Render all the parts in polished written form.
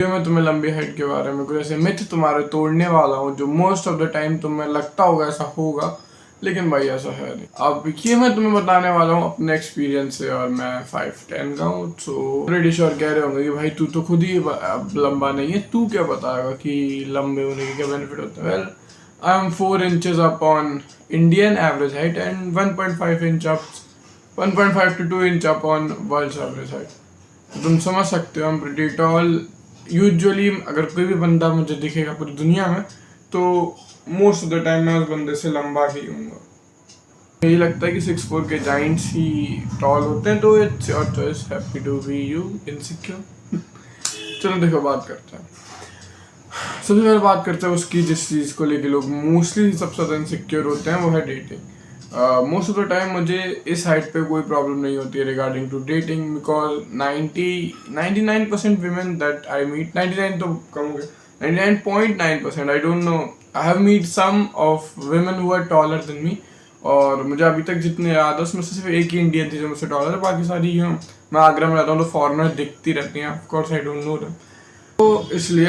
मैं तुम्हें लंबी हाइट के बारे में कुछ ऐसे मिथ तुम्हारे तोड़ने वाला हूँ जो मोस्ट ऑफ द टाइम तुम्हें लगता होगा ऐसा होगा, लेकिन भाई ऐसा है नहीं। अब ये मैं तुम्हें बताने वाला हूँ अपने एक्सपीरियंस से, और मैं 5'10" का हूँ। सो ऑलरेडी श्योर कह रहे होंगे कि भाई तू तो खुद ही अब लंबा नहीं है, तू क्या बताएगा कि लंबे होने के क्या बेनिफिट होते हैं। Well, I am 4 inches up on Indian average height and 1.5 to 2 inch up on world average height. तुम समझ सकते हो, हम प्रीटी टॉल। यूजुअली अगर कोई भी बंदा मुझे दिखेगा पूरी दुनिया में, तो मोस्ट ऑफ द टाइम मैं उस बंदे से लंबा ही हूँगा। यही लगता है कि 6'4" के जाइंट्स ही टॉल होते हैं, तो it's your choice, happy to be you insecure. चलो देखो, बात करते हैं। सबसे पहले बात करते हैं उसकी जिस चीज़ को लेके लोग मोस्टली सबसे ज़्यादा इनसिक्योर होते हैं, वो है dating. Most of the time मुझे इस हाइट पे कोई प्रॉब्लम नहीं होती है regarding to dating, because 99% women that I meet, 99 तो कम हो गए, 99.9%, I don't know, I have meet some of women who are taller than me, और मुझे अभी तक जितने याद है उसमें से सिर्फ एक ही इंडियन थी जो मुझसे टॉलर है, बाकी सारी यूँ, मैं आगरा में रहता हूँ तो फॉरनर दिखती रहती हैं, of course I don't know them. तो इसलिए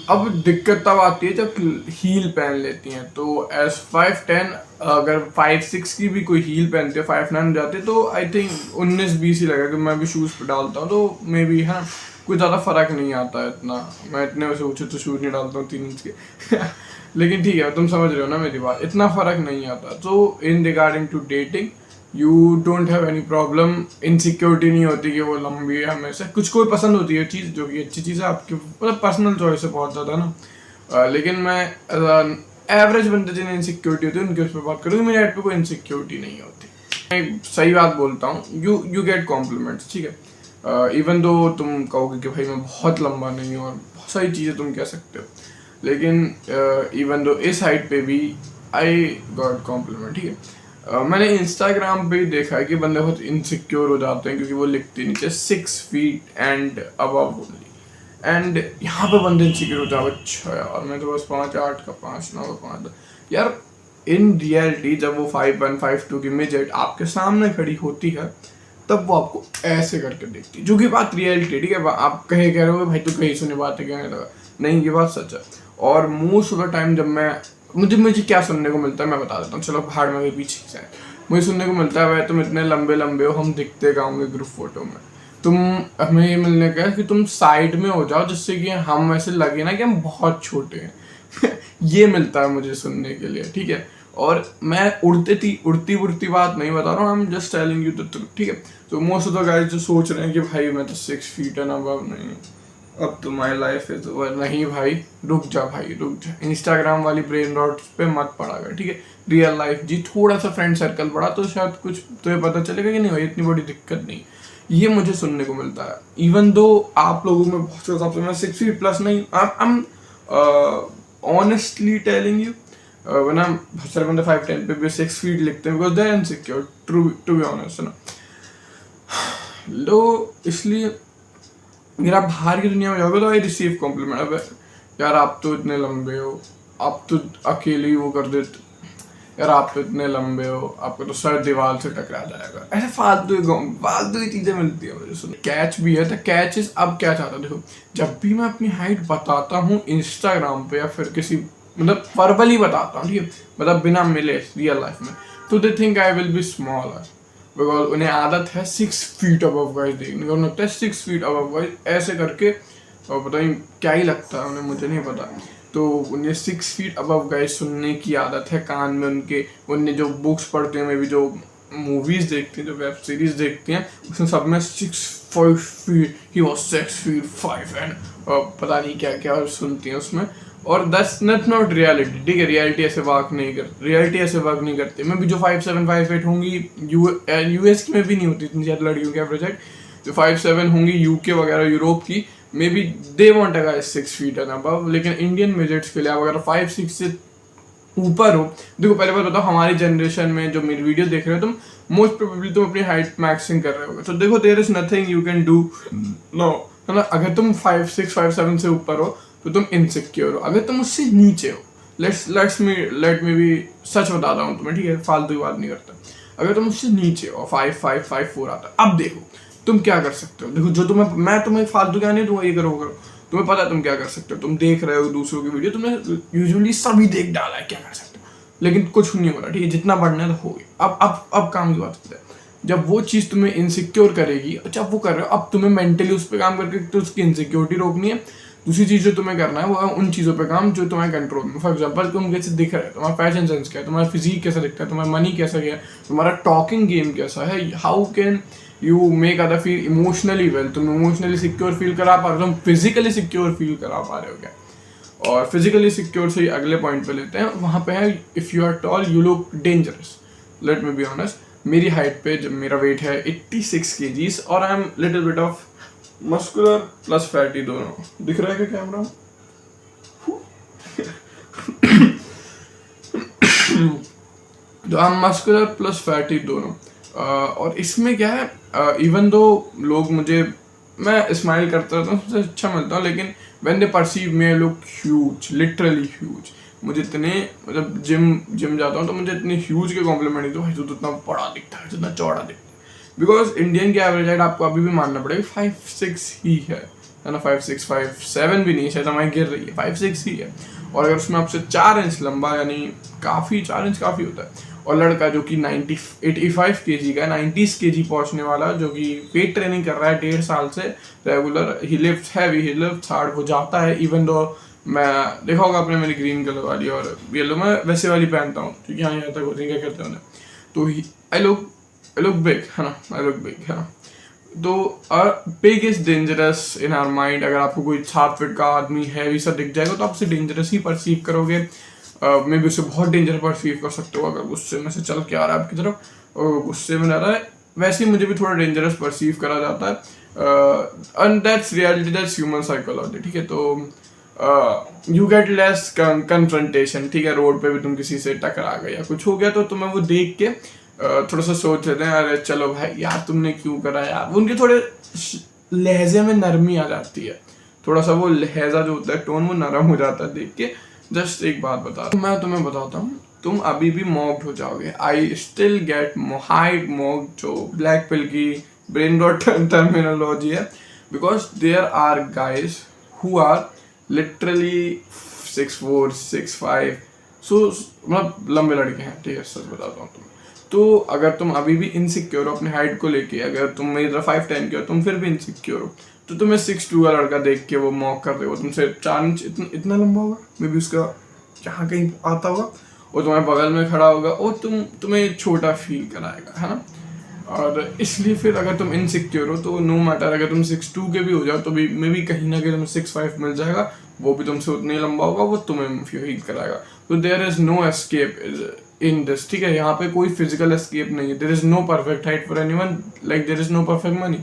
अब दिक्कत तब आती है जब हील पहन लेती हैं। तो एज 5'10", अगर 5'6" की भी कोई हील पहनती है, 5'9" जाते, तो आई थिंक 19-20 ही लगेगा कि मैं भी शूज़ पे डालता हूँ, तो मे बी है ना, कोई ज़्यादा फ़र्क नहीं आता है इतना। मैं इतने वैसे ऊँचे तो शूज़ नहीं डालता हूँ 3 इंच के लेकिन ठीक है, तुम समझ रहे हो ना मेरी बात, इतना फ़र्क नहीं आता। तो in regarding to dating you don't have any problem, insecurity नहीं होती कि वो लंबी है हमेशा। कुछ कोई पसंद होती है चीज़, जो कि अच्छी चीज़ है, आपकी मतलब पर्सनल चॉइस है बहुत ज़्यादा ना। लेकिन मैं एवरेज बंदे जिन्हें इनसिक्योरिटी होती है उनके उस पर बात करूँगी, मेरे हेड पे कोई इनसिक्योरिटी नहीं होती। मैं सही बात बोलता हूँ, यू गेट कॉम्प्लीमेंट्स, ठीक है। इवन दो तुम कहोगे कि भाई मैं बहुत लंबा नहीं हूँ, और बहुत सारी चीज़ें तुम कह सकते हो, लेकिन इवन दो इस हाइट पे भी आई गॉट कॉम्प्लीमेंट, ठीक है। मैंने इंस्टाग्राम पे देखा है कि बंदे बहुत इनसिक्योर हो जाते हैं क्योंकि वो लिखते नीचे 6 feet and above only, and यहाँ पे बंदे इनसिक्योर हो जाते हैं। अच्छा यार, मैं तो बस 5'8" का, 5'9" का, 5'10" यार। इन रियलिटी जब वो 5'1", 5'2" की मिडजेट आपके सामने खड़ी होती है, तब वो आपको ऐसे करके देखती है, जो कि बात रियलिटी, ठीक है। आप कह रहे हो भाई तू कहीं सुनी बात है, कहने लगा, नहीं, ये बात सच है। और मोस्ट ऑफ द टाइम जब मैं मुझे क्या सुनने को मिलता है मैं बता देता हूँ, चलो भाड़ में भी पीछे से मुझे सुनने को मिलता है, भाई तुम इतने लंबे लंबे हो, हम दिखते गाँव ग्रुप फोटो में, तुम, हमें ये मिलने का है कि तुम साइड में हो जाओ जिससे कि हम ऐसे लगे ना कि हम बहुत छोटे हैं ये मिलता है मुझे सुनने के लिए, ठीक है। और मैं उड़ती उड़ती बात नहीं बता रहा हूँ, I am just telling you the truth, ठीक है। तो मोस्ट ऑफ द गाइस जो सोच रहे हैं कि भाई मैं तो 6 feet एंड अबव नहीं हूँ, अब तो माई लाइफ इज ओवर, नहीं भाई, रुक जा भाई, रुक जा। इंस्टाग्राम वाली ब्रेन रॉट्स पे मत पड़ा कर, ठीक है। रियल लाइफ जी, थोड़ा सा फ्रेंड सर्कल बढ़ा तो शायद कुछ तुम्हें पता चलेगा कि नहीं भाई इतनी बड़ी दिक्कत नहीं। ये मुझे सुनने को मिलता है, इवन दो आप लोगों में बहुत से हिसाब से मैं 6 feet प्लस नहीं, I am honestly telling you, वरना बहुत सारे बंदे 5'10" पे भी 6 feet लिखते हैं because they are insecure, to be honest, है ना। लो, इसलिए अगर आप बाहर की दुनिया में जाओगे तो आई रिसीव कॉम्प्लीमेंट, अब यार आप तो इतने लंबे हो, आप तो अकेले ही वो कर देते, यार आप तो इतने लंबे हो, आपको तो सर दीवार से टकरा जाएगा, ऐसे फालतू की चीज़ें मिलती है मुझे सुन। कैच भी है, तो कैच इज, अब क्या चाहता है, देखो, जब भी मैं अपनी हाइट बताता हूँ इंस्टाग्राम पे या फिर किसी, मतलब वर्बली बताता हूँ, ठीक है, मतलब बिना मिले रियल लाइफ में, तो they think I will be smaller, because उन्हें आदत है 6 feet अबव गाइस देखने का, उन्हें लगता है 6 feet अबव गाइस ऐसे करके, और पता नहीं क्या ही लगता है उन्हें, मुझे नहीं पता। तो उन्हें 6 feet अबव गाइस सुनने की आदत है, कान में उनके, उन्हें जो बुक्स पढ़ते हैं, मे भी जो मूवीज देखते हैं, जो वेब सीरीज देखते हैं, उसमें सब में 6 feet, he was 6 feet 5 and पता नहीं क्या क्या सुनती हैं उसमें, और दैट्स नॉट रियलिटी, ठीक है। रियलिटी ऐसे वर्क नहीं करती। मैं भी जो 5'7", 5'8" होंगी, यूएस की में भी नहीं होती इतनी ज़्यादा लड़कियों के एवरेज हाइट, जो 5'7" होंगी यूके वगैरह यूरोप की, may be they want a guys 6 feet and above, लेकिन इंडियन मिडजेट्स के लिए अगर 5'6" से ऊपर हो, देखो पहले बात बताओ, हमारी जनरेशन में जो मेरी वीडियो देख रहे हो तुम, मोस्ट प्रोबेबली तुम अपनी हाइट मैक्सिंग कर रहे होगे, तो देखो there is nothing you can do, no, मतलब अगर तुम 5'6", 5'7" से ऊपर हो तो तुम इनसिक्योर हो, अगर तुम उससे नीचे हो, लेट मी बी, सच बता रहा हूँ तुम्हें, ठीक है, फालतू की बात नहीं करता, अगर तुम उससे नीचे हो 5'5", 5'4" आता है, अब देखो तुम क्या कर सकते हो। देखो जो तुम्हें, मैं तुम्हें फालतू क्या नहीं दूंगा ये करो करो, तुम्हें पता है तुम क्या कर सकते हो। तुम देख रहे हो दूसरों की वीडियो, तुमने यूजुअली सभी देख डाला है क्या कर सकते हो, लेकिन कुछ नहीं हो रहा, ठीक है, जितना बढ़ना है तो हो गया। अब काम की बात करते हैं। जब वो चीज़ तुम्हें इनसिक्योर करेगी, जब वो कर रहे हो, अब तुम्हें मेंटली उस पर काम करके तो उसकी इनसिक्योरिटी रोकनी है। दूसरी चीज़ जो तुम्हें करना है वो है उन चीज़ों पे काम जो तुम्हारे कंट्रोल में। फॉर एग्जांपल तुम कैसे दिख रहे हो, तुम्हारा फैशन सेंस क्या है, तुम्हारा फिजिक कैसा दिखता है, तुम्हारा मनी कैसा गया, तुम्हारा टॉकिंग गेम कैसा है, how can you make other feel emotionally well, तुम इमोशनली सिक्योर फील करा पा रहे हो, तुम फिजिकली सिक्योर फील करा पा रहे हो क्या। और फिजिकली सिक्योर से ही अगले पॉइंट पे लेते हैं, वहाँ पे है if you are tall you look dangerous. Let me be honest, मेरी हाइट पे जब मेरा वेट है 86 kgs और I am little bit of muscular plus fatty दोनों, दिख रहा है क्या कैमरा? तो I am muscular plus fatty दोनों। और इसमें क्या है, इवन दो लोग मुझे, मैं स्माइल करता रहता हूँ, सबसे अच्छा मिलता हूँ, लेकिन when they perceive may look huge, literally huge. मुझे इतने, मतलब जिम जाता हूँ तो मुझे इतने ह्यूज के कॉम्प्लीमेंट देते हैं, तो इतना बड़ा दिखता है, इतना चौड़ा दिखता है। बिकॉज इंडियन की एवरेज हाइट आपको अभी भी मानना पड़ेगा 5'6" ही है ना, 5'6", 5'7" भी नहीं, शायद हमारी गिर रही है, 5'6" ही है। और अगर उसमें आपसे 4 इंच लंबा, यानी काफ़ी, 4 इंच काफ़ी होता है। और लड़का जो कि 85 kg का, 90 kg पहुंचने वाला, जो कि वेट ट्रेनिंग कर रहा है 1.5 साल से रेगुलर, ही लिफ्ट्स हैवी, ही लिफ्ट्स हार्ड, वो जाता है। इवन दो मैं देखा होगा आपने मेरी ग्रीन कलर वाली और येलो में वैसे वाली पहनता हूँ, क्योंकि यहाँ तक होती है, क्या कहते हैं उन्हें, तो आई लुक बिग है ना, आई लुक बिग है ना। तो big is dangerous in our mind. अगर आपको कोई 7 फीट का आदमी हैवी सा दिख जाएगा तो आप उसे डेंजरस ही परसीव करोगे। मे भी उसे बहुत डेंजर परसीव कर सकते हो अगर गुस्से में से चल के आ रहा है आपकी तरफ और गुस्से में आ रहा है। वैसे ही मुझे भी थोड़ा डेंजरस परसीव करा जाता है, and that's reality, that's human psychology, ठीक है। तो यू गेट लेस कन्फ्रंटेशन, ठीक है। रोड पे भी तुम किसी से टकरा गए या कुछ हो गया तो तुम्हें वो देख के थोड़ा सा सोच लेते हैं, अरे चलो भाई यार तुमने क्यों करा यार। उनके थोड़े लहजे में नरमी आ जाती है, थोड़ा सा वो लहजा जो होता है, टोन, वो नरम हो जाता है देख के। जस्ट एक बात बता, मैं तुम्हें बताता हूँ, तुम अभी भी मॉक्ड हो जाओगे। I still get hide mocked, जो ब्लैक पिल की ब्रेन रॉट टर्मिनोलॉजी है, because there are guys who are literally 6'4", 6'5", so मतलब लंबे लड़के हैं, ठीक है, सच बताता हूँ तुम्हें। तो अगर तुम अभी भी इनसिक्योर हो अपने हाइट को लेके, अगर तुम मेरी तरह 5'10" के हो, तुम फिर भी इनसिक्योर हो, तो तुम्हें 6'2" का लड़का देख के वो मॉक कर देगा, तुमसे 4 इंच इतना लंबा होगा, मे बी उसका जहाँ कहीं आता होगा, और तुम्हारे बगल में खड़ा होगा और तुम्हें छोटा फील कराएगा, है ना। और इसलिए फिर अगर तुम इनसिक्योर हो तो नो मैटर, अगर तुम 6'2" के भी हो जाओ तो भी मे बी कहीं ना कहीं तुम्हें 6'5" मिल जाएगा, वो भी तुमसे उतना ही लंबा होगा, वो तुम्हें फील कराएगा। तो there is no escape in this, ठीक है। यहाँ पे कोई फिजिकल एस्केप नहीं है। There is no perfect height for anyone, like there is no perfect money.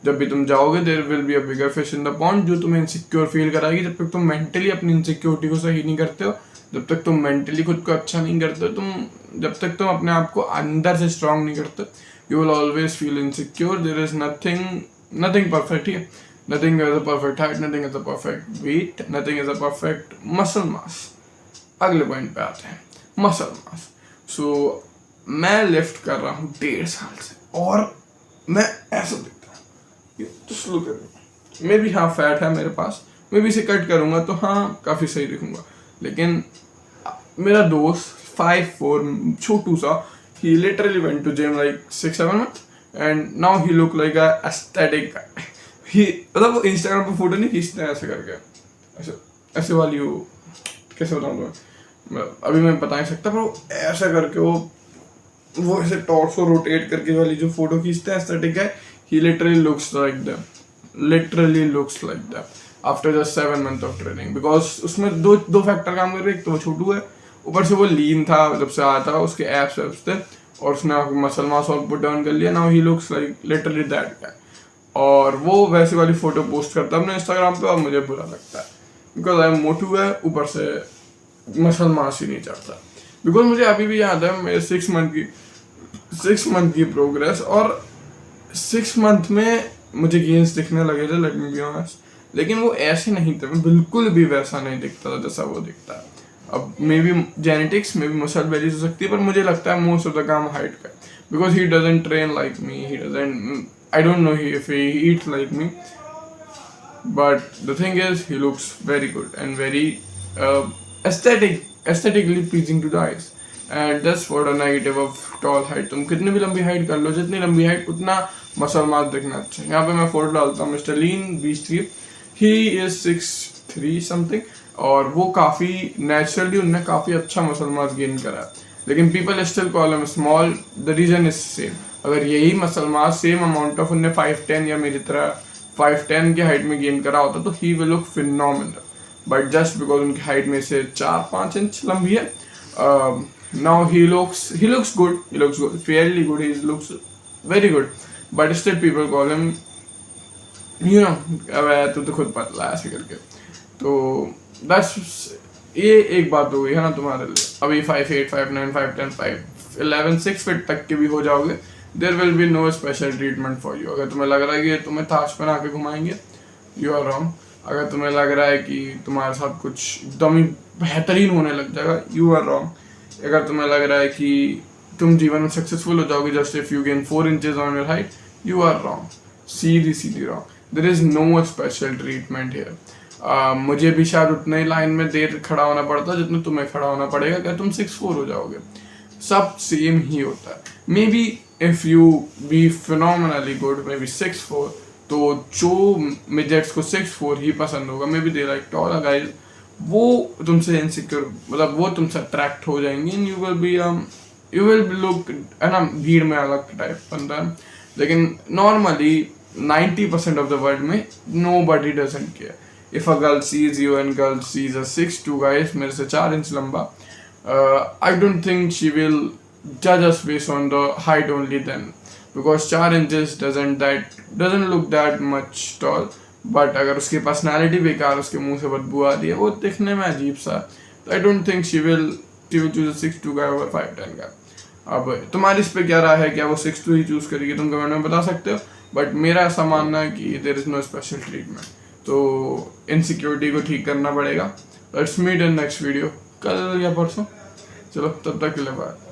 जब भी तुम जाओगे there will be a bigger fish in the pond, जो तुम्हें इनसिक्योर फील कराएगी। जब तक तुम मेंटली अपनी इनसिक्योरिटी को सही नहीं करते हो, जब तक तुम मेंटली खुद को अच्छा नहीं करते हो, जब तक तुम अपने आप को अंदर से स्ट्रांग नहीं करते, you will always feel insecure. There is nothing perfect, ठीक है। Nothing is a perfect height, nothing is a perfect weight, nothing is a perfect muscle mass. अगले पॉइंट पे आते हैं, मसल मास। सो मैं लिफ्ट कर रहा हूँ 1.5 साल से और मैं ऐसा दिखता हूँ, just look at me. May be हाँ फैट है मेरे पास, मैं भी इसे कट करूँगा तो हाँ काफ़ी सही दिखूंगा। लेकिन मेरा दोस्त 5'4", छोटू सा, he literally went to gym like 6-7 months and now he look like a aesthetic guy. मतलब वो इंस्टाग्राम पे फोटो नहीं खींचते हैं ऐसे करके, ऐसे वाली वो, कैसे बताऊँ तुम्हें, अभी मैं बता नहीं सकता, पर ऐसा करके वो ऐसे टॉर्सो रोटेट करके वाली जो फोटो खींचते हैं एस्थेटिक है, he literally looks like that after just 7 months of training, because उसमें दो फैक्टर काम कर रहे हैं। एक तो वो छोटू है, ऊपर से वो लीन था जब से आया था, उसके एब्स थे और उसने मसल मास आउटपुट डाउन कर लिया। Now he looks like literally that guy. और वो वैसी वाली फोटो पोस्ट करता है अपने इंस्टाग्राम पे और मुझे बुरा लगता है, बिकॉज आई एम मोटू है, ऊपर से मसल मास ही नहीं चढ़ता। बिकॉज मुझे अभी भी याद है मेरे 6 मंथ की प्रोग्रेस, और 6 मंथ में मुझे गेन्स दिखने लगे थे, लेट मी बी ऑनेस्ट। लेकिन वो ऐसे नहीं थे, मैं बिल्कुल भी वैसा नहीं दिखता था जैसा वो दिखता है अब। Maybe genetics, maybe muscle bellies हो सकती है, पर मुझे लगता है मोस्ट ऑफ द काम हाइट का, because he doesn't train like me, he doesn't I don't know if he eats like me, but the thing is he looks very good and very aesthetically pleasing to the eyes. And that's what a negative of tall height. तुम कितनी भी लंबी height कर लो, जितनी लंबी height उतना muscle mass दिखना अच्छा है. यहाँ पे मैं फोटो डालता हूँ mister lean beach 3. He is 6'3" something, और वो काफी नेचुरली उनने काफी अच्छा मसल मास गेन करा है. लेकिन people still call him small. The reason is same. अगर यही muscle mass same amount of उनने 5'10" या मेरी तरह 5'10" की हाइट में गेन करा होता तो he will look phenomenal. But just because उनकी हाइट में से 4-5 इंच लंबी है, now he looks good, fairly good, he looks very good, but still people call him, you know, अब तो खुद पतला है ऐसे करके. तो that's ये एक बात हो गई है ना तुम्हारे लिए. अभी 5'8", 5'9", 5'10", 5'11", 6 फीट तक के भी हो जाओगे, there will be no special treatment for you. अगर तुम्हें लग रहा है कि तुम्हें ताज पहना के घुमाएंगे, you are wrong. अगर तुम्हें लग रहा है कि तुम्हारे साथ कुछ एकदम ही बेहतरीन होने लग जाएगा, you are wrong. अगर तुम्हें लग रहा है कि तुम जीवन में सक्सेसफुल हो जाओगे just if you gain 4 inches on your height, you are wrong. सीधी wrong. There is no special treatment here. मुझे भी शायद उतना ही लाइन में देर खड़ा होना पड़ता जितना तुम्हें खड़ा होना पड़ेगा अगर तुम 6'4" हो जाओगे. सब सेम ही होता है. Maybe if you be phenomenally good, maybe 6'4", तो जो मिजेट्स को 6'4" ही पसंद होगा, maybe they like taller guys, वो तुमसे इनसिक्योर, मतलब वो तुमसे अट्रैक्ट हो जाएंगे. यू विल बी लुक, है ना, भीड़ में अलग टाइप बनता है. लेकिन नॉर्मली 90% ऑफ द वर्ल्ड में nobody doesn't care. If a girl sees you and girl sees a 6'2" guys, मेरे से 4 इंच लंबा, I don't think she will जज us based on the height only then, because 4 inches doesn't look that much tall. But अगर उसकी personality बेकार, उसके मुंह से बदबू आ रही है, वो दिखने में अजीब सा, तो आई don't think she will choose 6'2" guy over 5'10" गाय. अब तुम्हारी इस पे क्या राय है, क्या वो 6'2" ही चूज करेगी, तुम कमेंट में बता सकते हो. बट मेरा ऐसा मानना है कि there is no special treatment. तो इनसिक्योरिटी को ठीक करना पड़ेगा. Let's meet in next video, कल या परसों. चलो तब तक के लिए बाय.